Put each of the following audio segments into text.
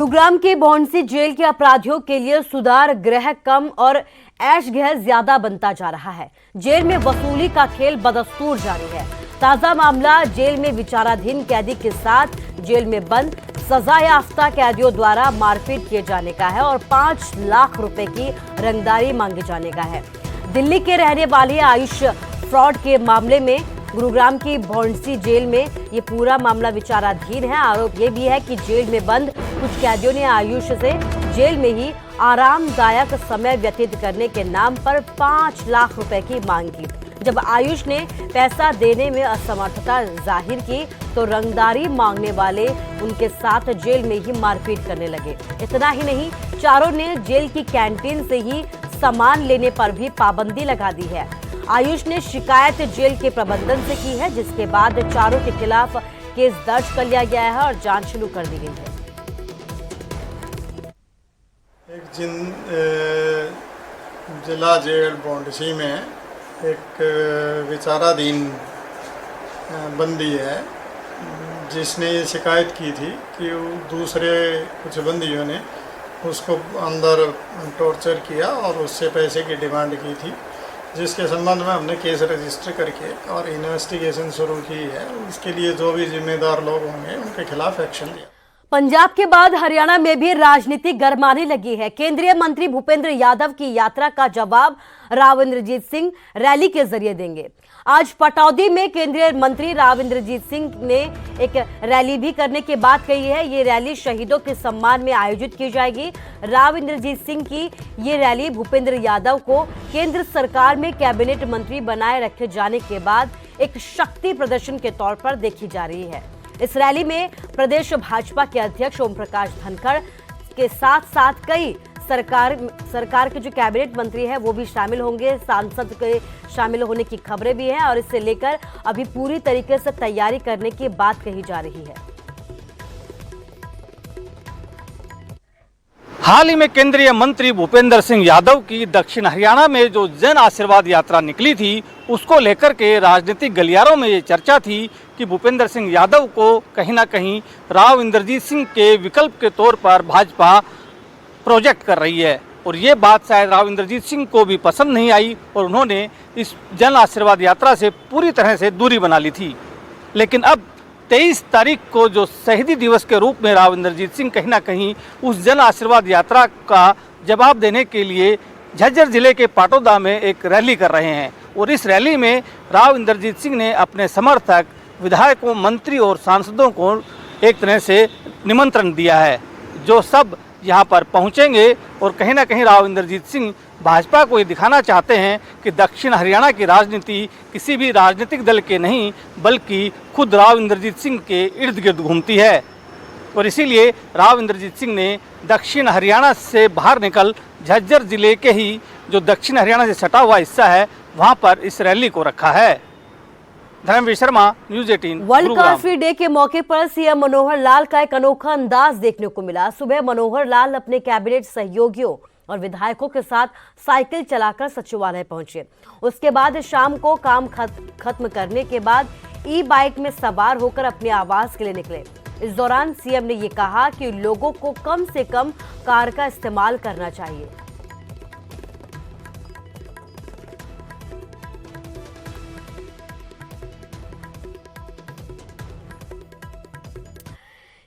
गुरुग्राम के भौंडसी जेल के अपराधियों के लिए सुधार गृह कम और ऐश गृह ज्यादा बनता जा रहा है। जेल में वसूली का खेल बदस्तूर जारी है। ताजा मामला जेल में विचाराधीन कैदी के साथ जेल में बंद सजा याफ्ता कैदियों द्वारा मारपीट किए जाने का है और 5 लाख रुपए की रंगदारी मांगे जाने का है। दिल्ली के रहने वाले आयुष फ्रॉड के मामले में गुरुग्राम की भौंडसी जेल में ये पूरा मामला विचाराधीन है। आरोप ये भी है कि जेल में बंद कुछ कैदियों ने आयुष से जेल में ही आरामदायक समय व्यतीत करने के नाम पर 5 लाख रुपए की मांग की। जब आयुष ने पैसा देने में असमर्थता जाहिर की तो रंगदारी मांगने वाले उनके साथ जेल में ही मारपीट करने लगे। इतना ही नहीं, चारों ने जेल की कैंटीन से ही सामान लेने पर भी पाबंदी लगा दी है। आयुष ने शिकायत जेल के प्रबंधन से की है, जिसके बाद चारों के खिलाफ केस दर्ज कर लिया गया है और जांच शुरू कर दी गई है। जिला जेल भौंडसी में एक विचाराधीन बंदी है जिसने ये शिकायत की थी कि दूसरे कुछ बंदियों ने उसको अंदर टॉर्चर किया और उससे पैसे की डिमांड की थी, जिसके संबंध में हमने केस रजिस्टर करके और इन्वेस्टिगेशन शुरू की है। इसके लिए जो भी जिम्मेदार लोग होंगे उनके खिलाफ एक्शन लिया। पंजाब के बाद हरियाणा में भी राजनीति गरमाने लगी है। केंद्रीय मंत्री भूपेंद्र यादव की यात्रा का जवाब राव इंद्रजीत सिंह रैली के जरिए देंगे। आज पटौदी में केंद्रीय मंत्री राव इंद्रजीत सिंह ने एक रैली भी करने की बात कही है। ये रैली शहीदों के सम्मान में आयोजित की जाएगी। राव इंद्रजीत सिंह की ये रैली भूपेंद्र यादव को केंद्र सरकार में कैबिनेट मंत्री बनाए रखे जाने के बाद एक शक्ति प्रदर्शन के तौर पर देखी जा रही है। इस रैली में प्रदेश भाजपा के अध्यक्ष ओम प्रकाश धनखड़ के साथ साथ कई सरकार के जो कैबिनेट मंत्री हैं वो भी शामिल होंगे। सांसद के शामिल होने की खबरें भी हैं और इससे लेकर अभी पूरी तरीके से तैयारी करने की बात कही जा रही है। हाल ही में केंद्रीय मंत्री भूपेंद्र सिंह यादव की दक्षिण हरियाणा में जो जन आशीर्वाद यात्रा निकली थी, उसको लेकर के राजनीतिक गलियारों में ये चर्चा थी कि भूपेंद्र सिंह यादव को कहीं ना कहीं राव इंद्रजीत सिंह के विकल्प के तौर पर भाजपा प्रोजेक्ट कर रही है। और ये बात शायद राव इंद्रजीत सिंह को भी पसंद नहीं आई और उन्होंने इस जन आशीर्वाद यात्रा से पूरी तरह से दूरी बना ली थी। लेकिन अब 23 तारीख को जो शहीदी दिवस के रूप में राव इंद्रजीत सिंह कहीं ना कहीं उस जन आशीर्वाद यात्रा का जवाब देने के लिए झज्जर जिले के पाटौदा में एक रैली कर रहे हैं। और इस रैली में राव इंद्रजीत सिंह ने अपने समर्थक, विधायकों, मंत्री और सांसदों को एक तरह से निमंत्रण दिया है, जो सब यहाँ पर पहुँचेंगे। और कहीं ना कहीं राव इंद्रजीत सिंह भाजपा को ये दिखाना चाहते हैं कि दक्षिण हरियाणा की राजनीति किसी भी राजनीतिक दल के नहीं बल्कि खुद राव इंद्रजीत सिंह के इर्द गिर्द घूमती है। और इसीलिए राव इंद्रजीत सिंह ने दक्षिण हरियाणा से बाहर निकल झज्जर जिले के ही जो दक्षिण हरियाणा से सटा हुआ हिस्सा है वहाँ पर इस रैली को रखा है। Dharmveer Sharma, news 18। World Coffee Day के मौके पर सीएम मनोहर लाल का एक अनोखा अंदाज देखने को मिला। सुबह मनोहर लाल अपने कैबिनेट सहयोगियों और विधायकों के साथ साइकिल चलाकर सचिवालय पहुंचे। उसके बाद शाम को काम खत्म करने के बाद ई बाइक में सवार होकर अपने आवास के लिए निकले। इस दौरान सीएम ने ये कहा कि लोगों को कम से कम कार का इस्तेमाल करना चाहिए।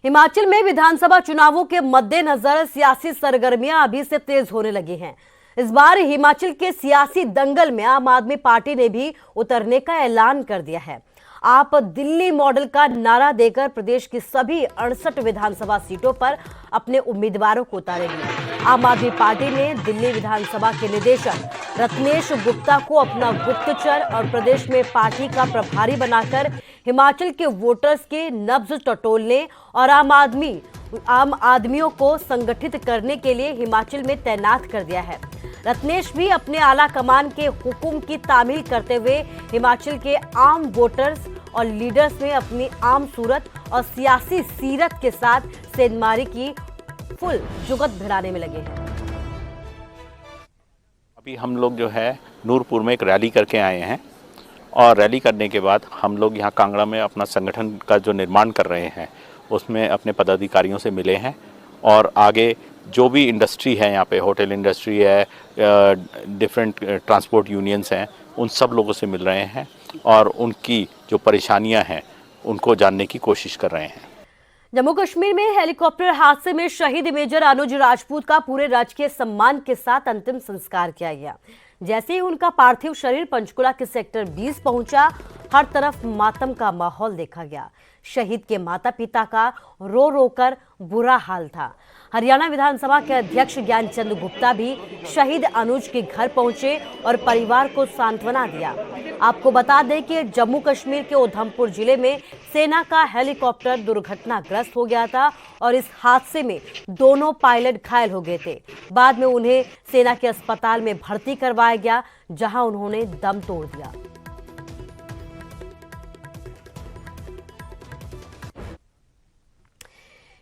हिमाचल में विधानसभा चुनावों के मद्देनजर सियासी सरगर्मियां अभी से तेज होने लगी हैं। इस बार हिमाचल के सियासी दंगल में आम आदमी पार्टी ने भी उतरने का ऐलान कर दिया है। आप दिल्ली मॉडल का नारा देकर प्रदेश की सभी 68 विधानसभा सीटों पर अपने उम्मीदवारों को उतारेगी। आम आदमी पार्टी ने दिल्ली विधानसभा के निदेशक रत्नेश गुप्ता को अपना गुप्तचर और प्रदेश में पार्टी का प्रभारी बनाकर हिमाचल के वोटर्स के नब्ज टटोलने और आम आदमियों को संगठित करने के लिए हिमाचल में तैनात कर दिया है। रत्नेश भी अपने आला कमान के हुक्म की तामील करते हुए हिमाचल के आम वोटर्स और लीडर्स में अपनी आम सूरत और सियासी सीरत के साथ सेंधमारी की फुल जुगत भिड़ाने में लगे हैं। अभी हम लोग जो है नूरपुर में एक रैली करके आए हैं और रैली करने के बाद हम लोग यहाँ कांगड़ा में अपना संगठन का जो निर्माण कर रहे हैं उसमें अपने पदाधिकारियों से मिले हैं और आगे जो भी इंडस्ट्री है यहाँ पे, होटल इंडस्ट्री है, डिफरेंट ट्रांसपोर्ट यूनियंस हैं, उन सब लोगों से मिल रहे हैं और उनकी जो परेशानियां हैं उनको जानने की कोशिश कर रहे हैं। जम्मू कश्मीर में हेलीकॉप्टर हादसे में शहीद मेजर अनुज राजपूत का पूरे राजकीय सम्मान के साथ अंतिम संस्कार किया गया। जैसे ही उनका पार्थिव शरीर पंचकुला के सेक्टर 20 पहुंचा, हर तरफ मातम का माहौल देखा गया। शहीद के माता पिता का रो रो कर बुरा हाल था। हरियाणा विधानसभा के अध्यक्ष ज्ञानचंद गुप्ता भी शहीद अनुज के घर पहुंचे और परिवार को सांत्वना दिया। आपको बता दें कि जम्मू कश्मीर के उधमपुर जिले में सेना का हेलीकॉप्टर दुर्घटनाग्रस्त हो गया था और इस हादसे में दोनों पायलट घायल हो गए थे। बाद में उन्हें सेना के अस्पताल में भर्ती करवाया गया, जहां उन्होंने दम तोड़ दिया।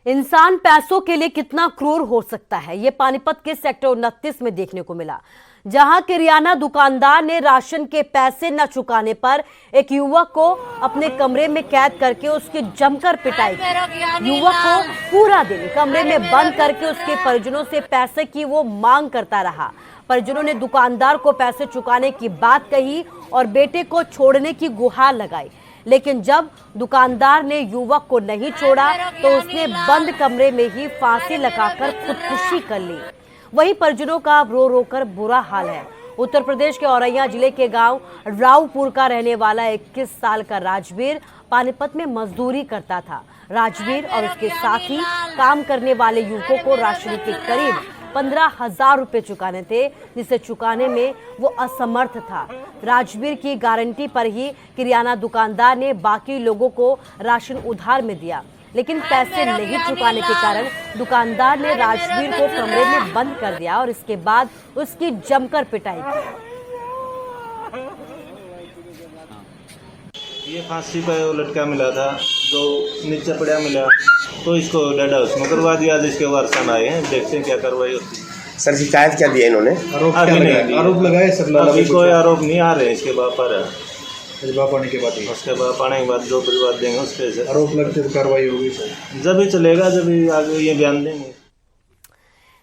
इंसान पैसों के लिए कितना क्रूर हो सकता है, ये पानीपत के सेक्टर 29 में देखने को मिला, जहां किराना दुकानदार ने राशन के पैसे न चुकाने पर एक युवक को अपने कमरे में कैद करके उसकी जमकर पिटाई की। युवक को पूरा दिन कमरे में बंद करके उसके परिजनों से पैसे की वो मांग करता रहा। परिजनों ने दुकानदार को पैसे चुकाने की बात कही और बेटे को छोड़ने की गुहार लगाई, लेकिन जब दुकानदार ने युवक को नहीं छोड़ा तो उसने बंद कमरे में ही फांसी लगाकर खुदकुशी कर ली। वहीं परिजनों का रो रो कर बुरा हाल है। उत्तर प्रदेश के औरैया जिले के गांव रावपुर का रहने वाला 21 साल का राजवीर पानीपत में मजदूरी करता था। राजवीर और उसके साथी काम करने वाले युवकों को राशन के करीब 15,000 रुपए चुकाने थे, जिसे चुकाने में वो असमर्थ था। राजवीर की गारंटी पर ही किराना दुकानदार ने बाकी लोगों को राशन उधार में दिया, लेकिन पैसे नहीं चुकाने के कारण दुकानदार ने राजवीर को कमरे में बंद कर दिया और इसके बाद उसकी जमकर पिटाई की। ये फांसी पे लटका मिला था, जो नीचे पड़ा मिला तो इसको डेड हाउस में करवा दिया। आज इसके वारसन आए हैं, देखते हैं क्या कार्रवाई होती है। सर शिकायत क्या दी है इन्होंने? आरोप लगाए सर? अभी कोई आरोप नहीं आ रहे हैं इसके बाप पर। बाप आने के बाद ही, उसके बाप आने के बाद जो परिवार देंगे उस पे से आरोप लगते तो कार्रवाई होगी सर। जब ही चलेगा, जब ही आगे ये बयान देंगे।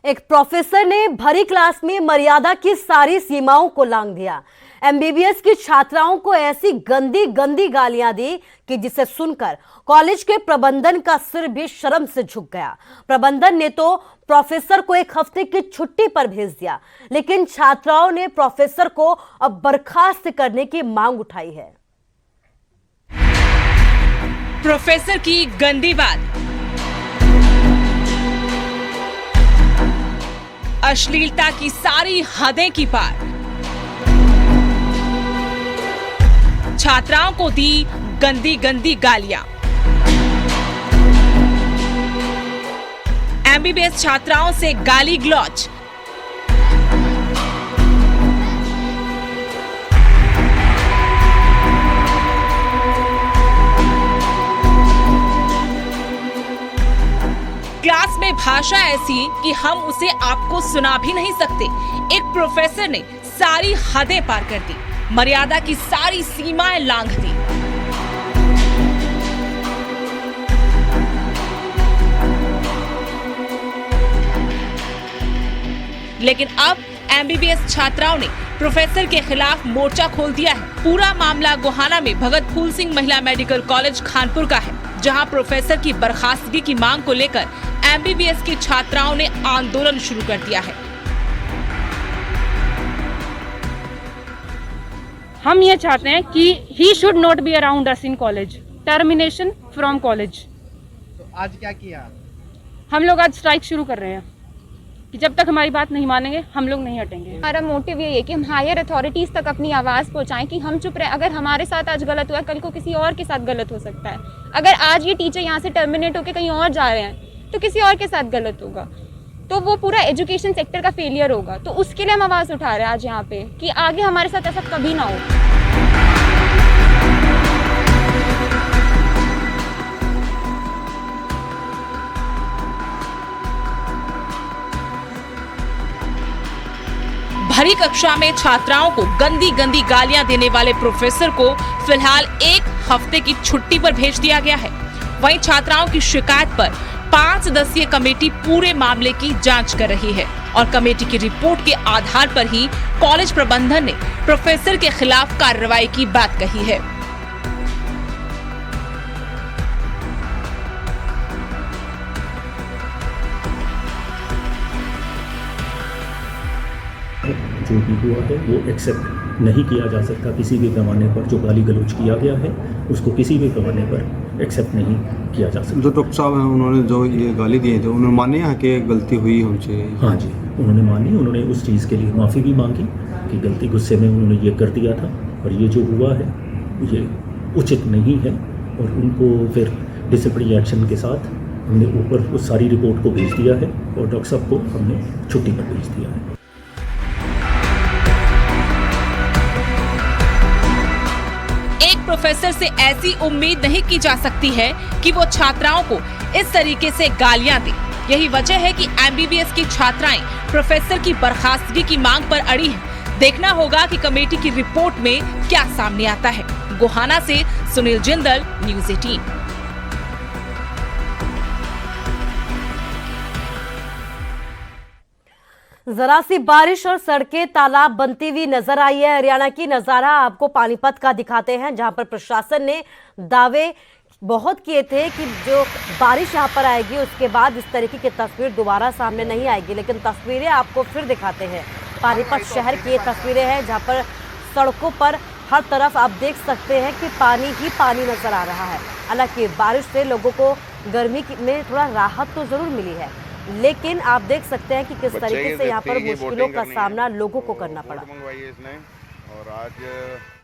एक प्रोफेसर ने भरी क्लास में मर्यादा की सारी सीमाओं को लांघ दिया। एमबीबीएस की छात्राओं को ऐसी गंदी गंदी गालियां दी कि जिसे सुनकर कॉलेज के प्रबंधन का सिर भी शर्म से झुक गया। प्रबंधन ने तो प्रोफेसर को 1 हफ्ते की छुट्टी पर भेज दिया, लेकिन छात्राओं ने प्रोफेसर को अब बर्खास्त करने की मांग उठाई है। प्रोफेसर की गंदी बात, अश्लीलता की सारी हदें की पार, छात्राओं को दी गंदी गंदी गालियां। एमबीबीएस छात्राओं से गाली गलौज। क्लास में भाषा ऐसी कि हम उसे आपको सुना भी नहीं सकते। एक प्रोफेसर ने सारी हदें पार कर दी, मर्यादा की सारी सीमाएं लांघ दी। लेकिन अब एमबीबीएस छात्राओं ने प्रोफेसर के खिलाफ मोर्चा खोल दिया है। पूरा मामला गोहाना में भगत फूल सिंह महिला मेडिकल कॉलेज खानपुर का है, जहां प्रोफेसर की बर्खास्तगी की मांग को लेकर एमबीबीएस की छात्राओं ने आंदोलन शुरू कर दिया है। हम ये चाहते हैं कि he should not be around us in college, termination from college. तो आज क्या किया? हम लोग आज स्ट्राइक शुरू कर रहे हैं कि जब तक हमारी बात नहीं मानेंगे हम लोग नहीं हटेंगे। हमारा मोटिव ये है कि हम हायर अथॉरिटीज़ तक अपनी आवाज़ पहुंचाएं कि हम चुप रहे। अगर हमारे साथ आज गलत हुआ, कल को किसी और के साथ गलत हो सकता है। अगर आज ये टीचर यहाँ से टर्मिनेट होकर कहीं और जा रहे हैं तो किसी और के साथ गलत होगा, तो वो पूरा एजुकेशन सेक्टर का फेलियर होगा। तो उसके लिए हम आवाज़ उठा रहे हैं आज यहाँ पे कि आगे हमारे साथ ऐसा कभी ना हो। भरी कक्षा में छात्राओं को गंदी गंदी गालियां देने वाले प्रोफेसर को फिलहाल 1 हफ्ते की छुट्टी पर भेज दिया गया है। वहीं छात्राओं की शिकायत पर 5 सदस्यीय कमेटी पूरे मामले की जांच कर रही है और कमेटी की रिपोर्ट के आधार पर ही कॉलेज प्रबंधन ने प्रोफेसर के खिलाफ कार्रवाई की बात कही है। जो भी हुआ है वो एक्सेप्ट नहीं किया जा सकता किसी भी पैमाने पर। जो गाली गलौज किया गया है उसको किसी भी पैमाने पर एक्सेप्ट नहीं किया जा सकता। जो डॉक्टर साहब हैं उन्होंने जो ये गाली दिए थे उन्होंने माने हैं कि गलती हुई हमसे? हाँ जी, उन्होंने मानी। उन्होंने उस चीज़ के लिए माफ़ी भी मांगी कि गलती गुस्से में उन्होंने ये कर दिया था और ये जो हुआ है ये उचित नहीं है। और उनको फिर डिसिप्लिनरी एक्शन के साथ हमने ऊपर उस सारी रिपोर्ट को भेज दिया है और डॉक्टर साहब को हमने छुट्टी पर भेज दिया है। एक प्रोफेसर से ऐसी उम्मीद नहीं की जा सकती है कि वो छात्राओं को इस तरीके से गालियां दे। यही वजह है कि एमबीबीएस की छात्राएं प्रोफेसर की बर्खास्तगी की मांग पर अड़ी हैं। देखना होगा कि कमेटी की रिपोर्ट में क्या सामने आता है। गोहाना से सुनील जिंदल, न्यूज़ 18। जरा सी बारिश और सड़कें तालाब बनती हुई नजर आई है। हरियाणा की नजारा आपको पानीपत का दिखाते हैं, जहां पर प्रशासन ने दावे बहुत किए थे कि जो बारिश यहां पर आएगी उसके बाद इस तरीके की तस्वीर दोबारा सामने नहीं आएगी। लेकिन तस्वीरें आपको फिर दिखाते हैं। पानीपत शहर की ये तस्वीरें हैं जहां पर सड़कों पर हर तरफ आप देख सकते हैं कि पानी ही पानी नजर आ रहा है। हालांकि बारिश से लोगों को गर्मी में थोड़ा राहत तो जरूर मिली है, लेकिन आप देख सकते हैं कि किस तरीके से यहाँ पर मुश्किलों का सामना लोगों को करना पड़ा। और आज